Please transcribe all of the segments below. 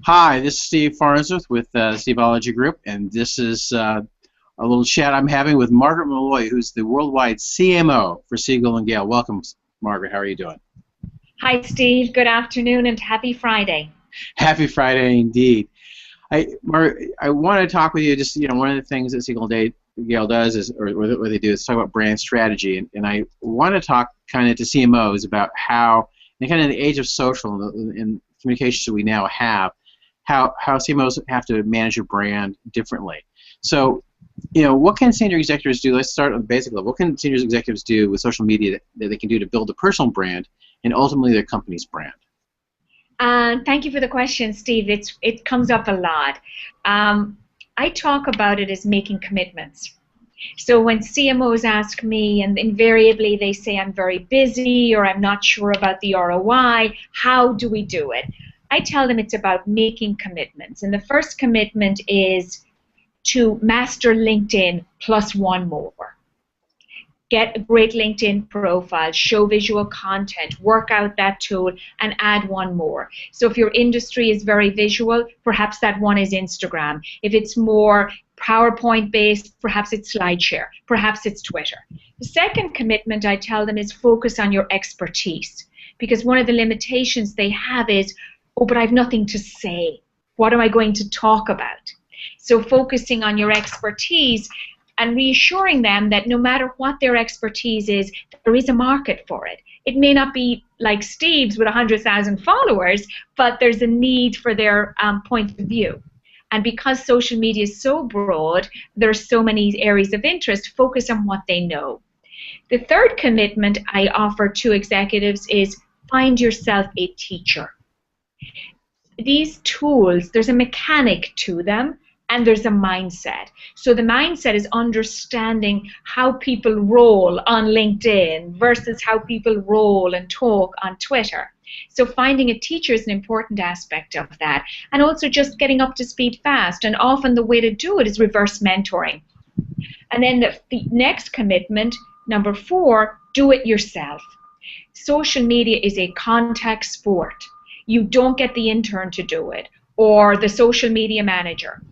Hi, this is Steve Farnsworth with Steveology Group, and this is a little chat I'm having with Margaret Molloy, who's the worldwide CMO for Siegel+Gale. Welcome, Margaret. How are you doing? Hi, Steve. Good afternoon and happy Friday. Happy Friday indeed. I want to talk with you. Just one of the things that Siegel+Gale does is, or what they do, is talk about brand strategy, and I want to talk kind of to CMOs about how, in kind of the age of social and communications that we now have, how CMOs have to manage a brand differently. So, what can senior executives do? Let's start at the basic level. What can senior executives do with social media that they can do to build a personal brand and ultimately their company's brand? Thank you for the question, Steve. It comes up a lot. I talk about it as making commitments. So when CMOs ask me, and invariably they say, I'm very busy or I'm not sure about the ROI, how do we do it? I tell them it's about making commitments. And the first commitment is to master LinkedIn plus one more. Get a great LinkedIn profile, show visual content, work out that tool, and add one more. So if your industry is very visual, perhaps that one is Instagram. If it's more PowerPoint-based, perhaps it's SlideShare, perhaps it's Twitter. The second commitment I tell them is focus on your expertise, because one of the limitations they have is, oh, but I have nothing to say. What am I going to talk about? So focusing on your expertise and reassuring them that no matter what their expertise is, there is a market for it. It may not be like Steve's with 100,000 followers, but there's a need for their point of view. And because social media is so broad, there are so many areas of interest, focus on what they know. The third commitment I offer to executives is find yourself a teacher. These tools, there's a mechanic to them, and there's a mindset. So the mindset is understanding how people roll on LinkedIn versus how people roll and talk on Twitter. So finding a teacher is an important aspect of that. And also just getting up to speed fast. And often the way to do it is reverse mentoring. And then the next commitment, number 4, do it yourself. Social media is a contact sport. You don't get the intern to do it or the social media manager,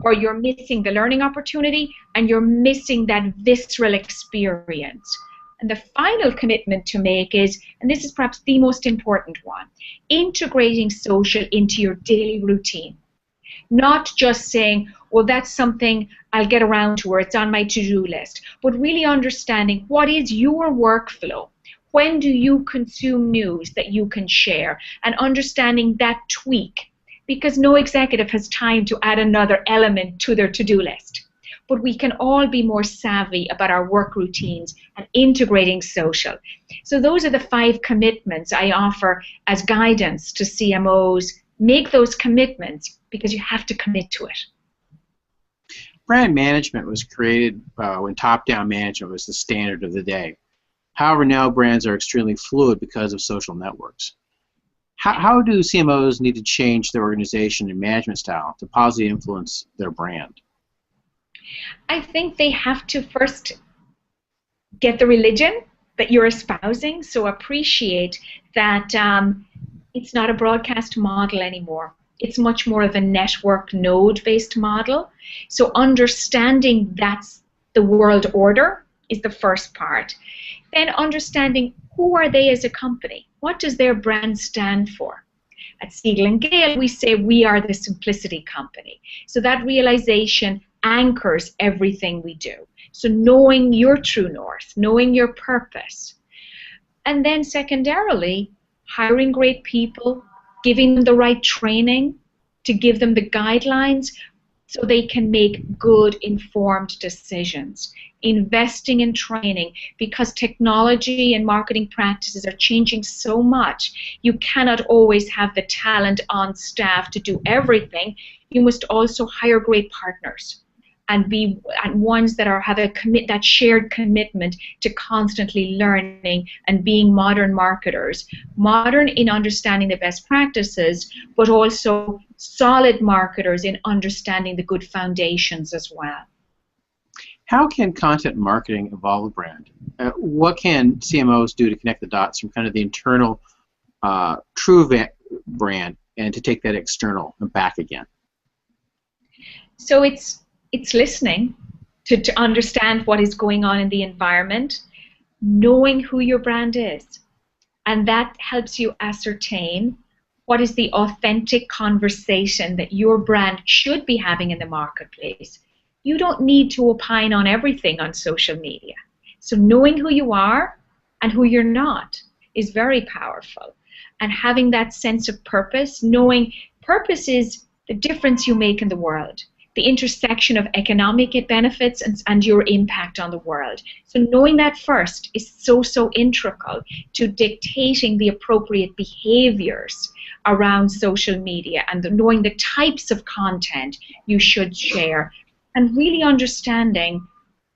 or you're missing the learning opportunity and you're missing that visceral experience. And the final commitment to make is, and this is perhaps the most important one, integrating social into your daily routine. Not just saying, well, that's something I'll get around to or it's on my to-do list, but really understanding what is your workflow. When do you consume news that you can share, and understanding that tweak, because no executive has time to add another element to their to-do list. But we can all be more savvy about our work routines and integrating social. So those are the 5 commitments I offer as guidance to CMOs. Make those commitments because you have to commit to it. Brand management was created when top-down management was the standard of the day. However, now brands are extremely fluid because of social networks. How do CMOs need to change their organization and management style to positively influence their brand? I think they have to first get the religion that you're espousing, so appreciate that it's not a broadcast model anymore. It's much more of a network node-based model. So understanding that's the world order is the first part. Then understanding who are they as a company? What does their brand stand for? At Siegel+Gale, we say we are the simplicity company. So that realization anchors everything we do. So knowing your true north, knowing your purpose. And then secondarily, hiring great people, giving them the right training to give them the guidelines so they can make good, informed decisions. Investing in training, because technology and marketing practices are changing so much. You cannot always have the talent on staff to do everything. You must also hire great partners and ones that have that shared commitment to constantly learning and being modern marketers. Modern in understanding the best practices, but also solid marketers in understanding the good foundations as well. How can content marketing evolve a brand? What can CMOs do to connect the dots from kind of the internal true brand and to take that external and back again? So it's listening to understand what is going on in the environment, knowing who your brand is, and that helps you ascertain what is the authentic conversation that your brand should be having in the marketplace. You don't need to opine on everything on social media. So knowing who you are and who you're not is very powerful. And having that sense of purpose, knowing purpose is the difference you make in the world, the intersection of economic benefits and your impact on the world. So knowing that first is so integral to dictating the appropriate behaviors around social media and knowing the types of content you should share and really understanding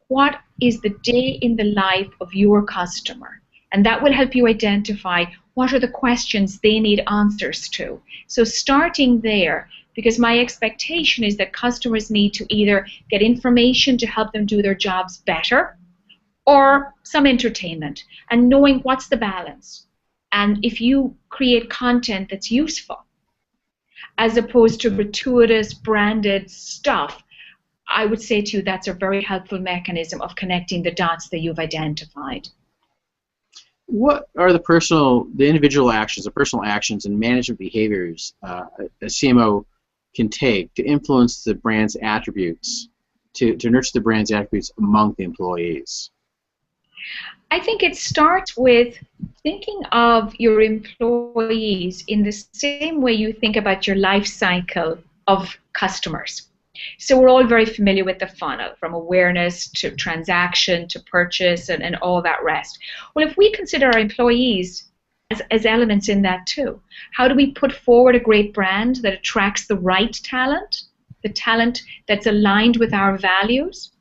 what is the day in the life of your customer. And that will help you identify what are the questions they need answers to. So starting there, because my expectation is that customers need to either get information to help them do their jobs better or some entertainment, and knowing what's the balance. And if you create content that's useful, as opposed to gratuitous branded stuff, I would say to you that's a very helpful mechanism of connecting the dots that you've identified. What are the individual actions, the personal actions and management behaviors a CMO can take to influence the brand's attributes, to nurture the brand's attributes among the employees? I think it starts with thinking of your employees in the same way you think about your life cycle of customers. So we're all very familiar with the funnel, from awareness to transaction to purchase and all that rest. Well, if we consider our employees as elements in that too, how do we put forward a great brand that attracts the right talent, the talent that's aligned with our values?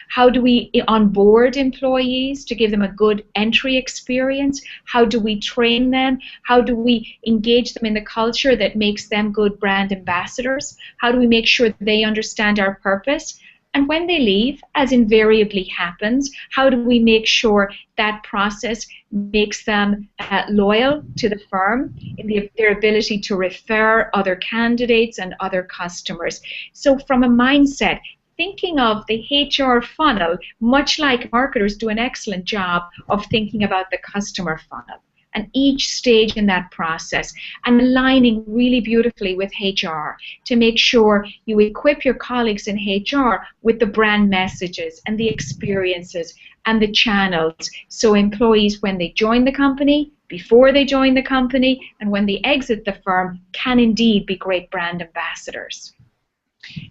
How do we onboard employees to give them a good entry experience? How do we train them? How do we engage them in the culture that makes them good brand ambassadors? How do we make sure they understand our purpose? And when they leave, as invariably happens, how do we make sure that process makes them loyal to the firm in their ability to refer other candidates and other customers? So from a mindset, thinking of the HR funnel, much like marketers do an excellent job of thinking about the customer funnel and each stage in that process, and aligning really beautifully with HR to make sure you equip your colleagues in HR with the brand messages and the experiences and the channels, so employees, when they join the company, before they join the company, and when they exit the firm, can indeed be great brand ambassadors.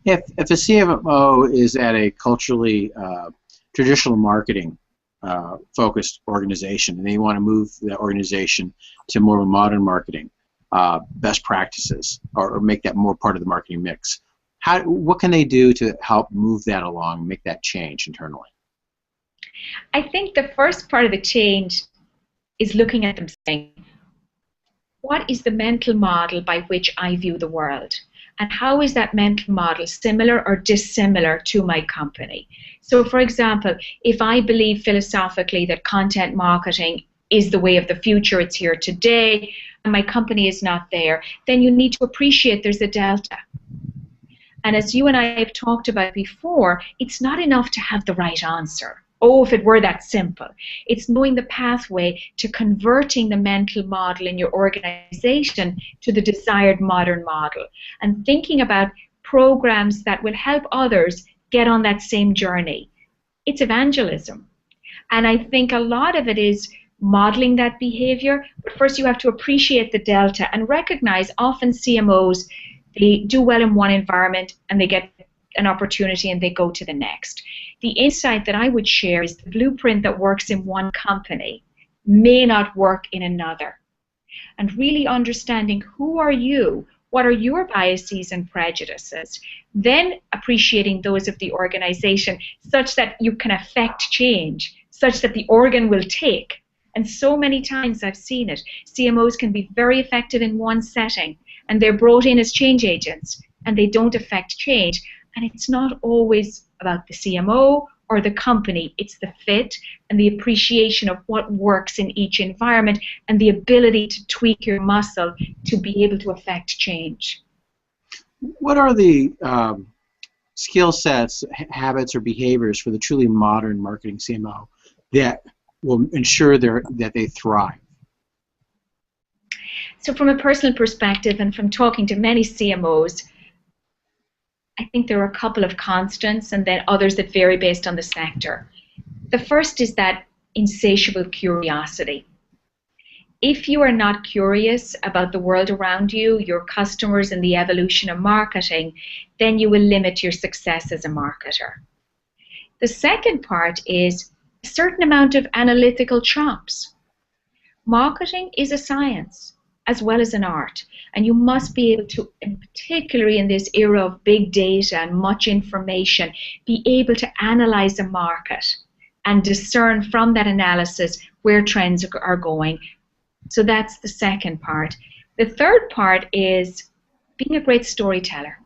If a CMO is at a culturally traditional marketing focused organization and they want to move the organization to more of a modern marketing best practices or make that more part of the marketing mix, what can they do to help move that along, make that change internally? I think the first part of the change is looking at them saying, what is the mental model by which I view the world? And how is that mental model similar or dissimilar to my company? So for example, if I believe philosophically that content marketing is the way of the future, it's here today, and my company is not there, then you need to appreciate there's a delta. And as you and I have talked about before, it's not enough to have the right answer. Oh, if it were that simple. It's knowing the pathway to converting the mental model in your organization to the desired modern model, and thinking about programs that will help others get on that same journey. It's evangelism. And I think a lot of it is modeling that behavior, but first you have to appreciate the delta and recognize often CMOs, they do well in one environment and they get an opportunity and they go to the next. The insight that I would share is the blueprint that works in one company may not work in another. And really understanding who are you, what are your biases and prejudices, then appreciating those of the organization such that you can affect change, such that the organ will take. And so many times I've seen it. CMOs can be very effective in one setting and they're brought in as change agents and they don't affect change. And it's not always about the CMO or the company. It's the fit and the appreciation of what works in each environment and the ability to tweak your muscle to be able to affect change. What are the skill sets, habits, or behaviors for the truly modern marketing CMO that will ensure that they thrive? So from a personal perspective and from talking to many CMOs, I think there are a couple of constants and then others that vary based on the sector. The first is that insatiable curiosity. If you are not curious about the world around you, your customers, and the evolution of marketing, then you will limit your success as a marketer. The second part is a certain amount of analytical chops. Marketing is a science as well as an art, and you must be able to, and particularly in this era of big data and much information, be able to analyze a market and discern from that analysis where trends are going. So that's the second part. The third part is being a great storyteller.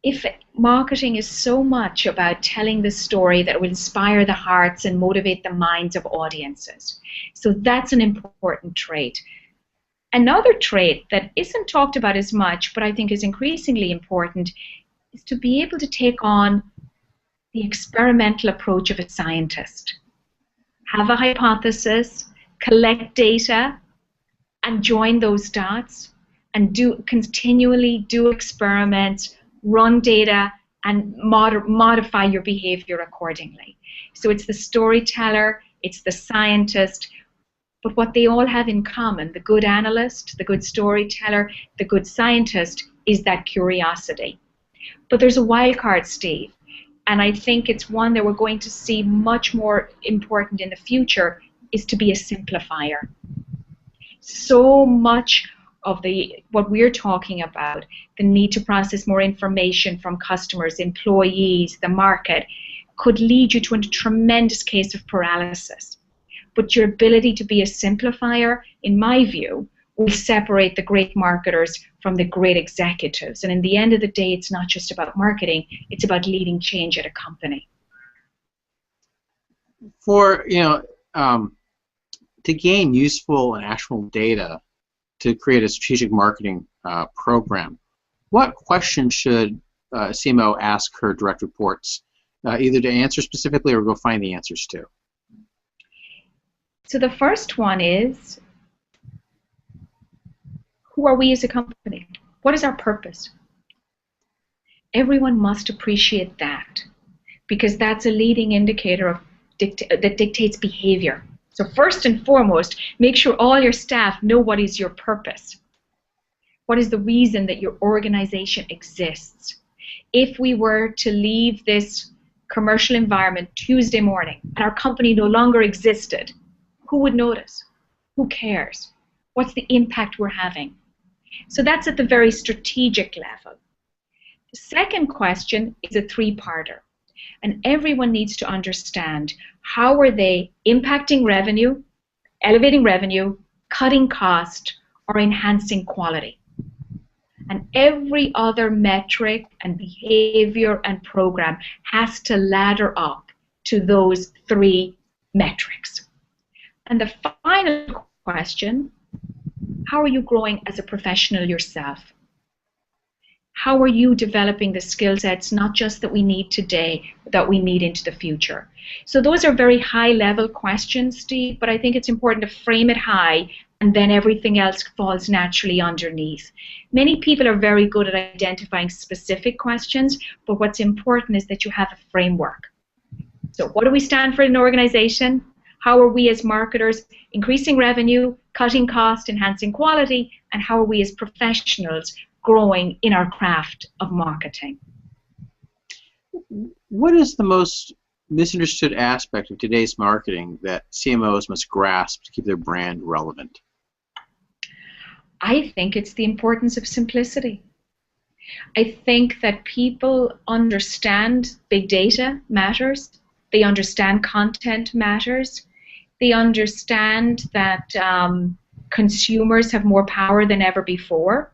If marketing is so much about telling the story that will inspire the hearts and motivate the minds of audiences, so that's an important trait. Another trait that isn't talked about as much, but I think is increasingly important, is to be able to take on the experimental approach of a scientist. Have a hypothesis, collect data, and join those dots, and continually do experiments, run data, and modify your behavior accordingly. So it's the storyteller, it's the scientist, but what they all have in common, the good analyst, the good storyteller, the good scientist, is that curiosity. But there's a wild card, Steve, and I think it's one that we're going to see much more important in the future, is to be a simplifier. So much of what we're talking about, the need to process more information from customers, employees, the market, could lead you to a tremendous case of paralysis. But your ability to be a simplifier, in my view, will separate the great marketers from the great executives. And in the end of the day, it's not just about marketing, it's about leading change at a company. For, to gain useful and actionable data to create a strategic marketing program, what questions should CMO ask her direct reports, either to answer specifically or go find the answers to? So the first one is, who are we as a company? What is our purpose? Everyone must appreciate that, because that's a leading indicator of that dictates behavior. So first and foremost, make sure all your staff know what is your purpose. What is the reason that your organization exists? If we were to leave this commercial environment Tuesday morning and our company no longer existed, who would notice? Who cares? What's the impact we're having? So that's at the very strategic level. The second question is a three-parter. And everyone needs to understand, how are they impacting revenue, elevating revenue, cutting cost, or enhancing quality? And every other metric and behavior and program has to ladder up to those three metrics. And the final question, how are you growing as a professional yourself? How are you developing the skill sets, not just that we need today, but that we need into the future? So those are very high-level questions, Steve, but I think it's important to frame it high, and then everything else falls naturally underneath. Many people are very good at identifying specific questions, but what's important is that you have a framework. So what do we stand for in an organization? How are we as marketers increasing revenue, cutting cost, enhancing quality, and how are we as professionals growing in our craft of marketing? What is the most misunderstood aspect of today's marketing that CMOs must grasp to keep their brand relevant? I think it's the importance of simplicity. I think that people understand big data matters. They understand content matters. They understand that consumers have more power than ever before.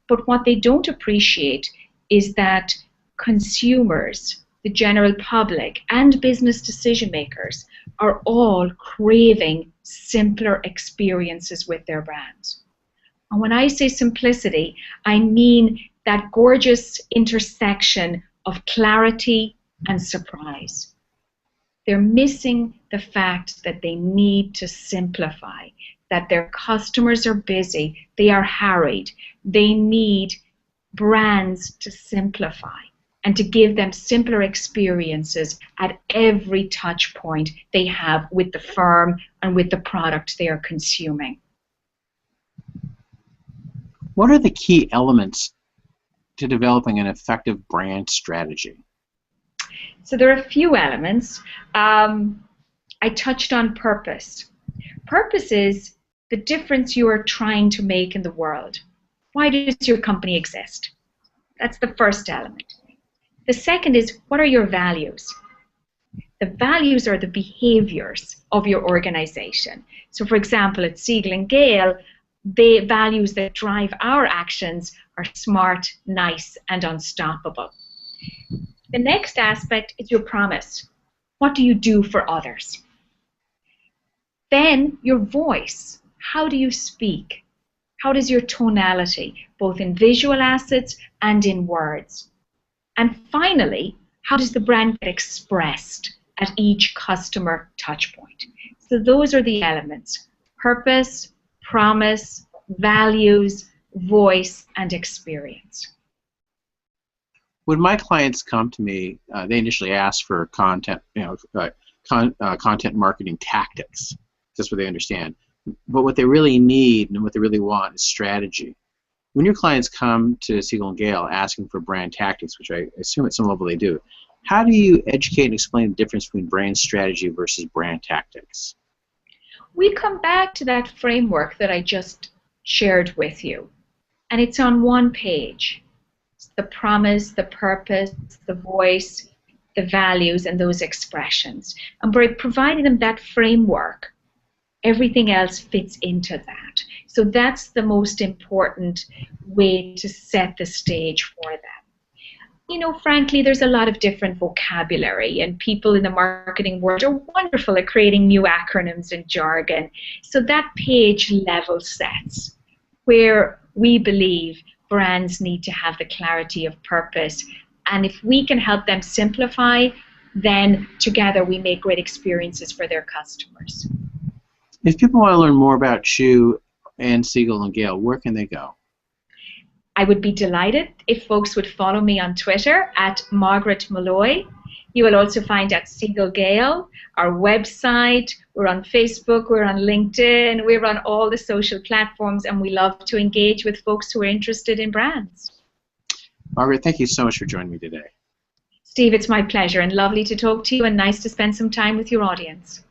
But what they don't appreciate is that consumers, the general public, and business decision makers are all craving simpler experiences with their brands. And when I say simplicity, I mean that gorgeous intersection of clarity and surprise. They're missing the fact that they need to simplify, that their customers are busy, they are harried, they need brands to simplify and to give them simpler experiences at every touch point they have with the firm and with the product they are consuming. What are the key elements to developing an effective brand strategy? So there are a few elements. I touched on purpose. Purpose is the difference you are trying to make in the world. Why does your company exist? That's the first element. The second is, what are your values? The values are the behaviors of your organization. So for example, at Siegel+Gale, the values that drive our actions are smart, nice, and unstoppable. The next aspect is your promise. What do you do for others? Then your voice. How do you speak? How does your tonality, both in visual assets and in words? And finally, how does the brand get expressed at each customer touch point? So those are the elements: purpose, promise, values, voice, and experience. When my clients come to me, they initially ask for content, content marketing tactics. That's what they understand. But what they really need and what they really want is strategy. When your clients come to Siegel+Gale asking for brand tactics, which I assume at some level they do, how do you educate and explain the difference between brand strategy versus brand tactics? We come back to that framework that I just shared with you, and it's on one page. It's the promise, the purpose, the voice, the values, and those expressions. And by providing them that framework, everything else fits into that. So that's the most important way to set the stage for them. You know, frankly, there's a lot of different vocabulary, and people in the marketing world are wonderful at creating new acronyms and jargon. So that page level sets where we believe brands need to have the clarity of purpose. And if we can help them simplify, then together we make great experiences for their customers. If people want to learn more about you and Siegel+Gale, where can they go? I would be delighted if folks would follow me on Twitter at Margaret Molloy. You will also find at Siegel+Gale, our website. We're on Facebook, we're on LinkedIn, we're on all the social platforms, and we love to engage with folks who are interested in brands. Margaret, thank you so much for joining me today. Steve, it's my pleasure and lovely to talk to you and nice to spend some time with your audience.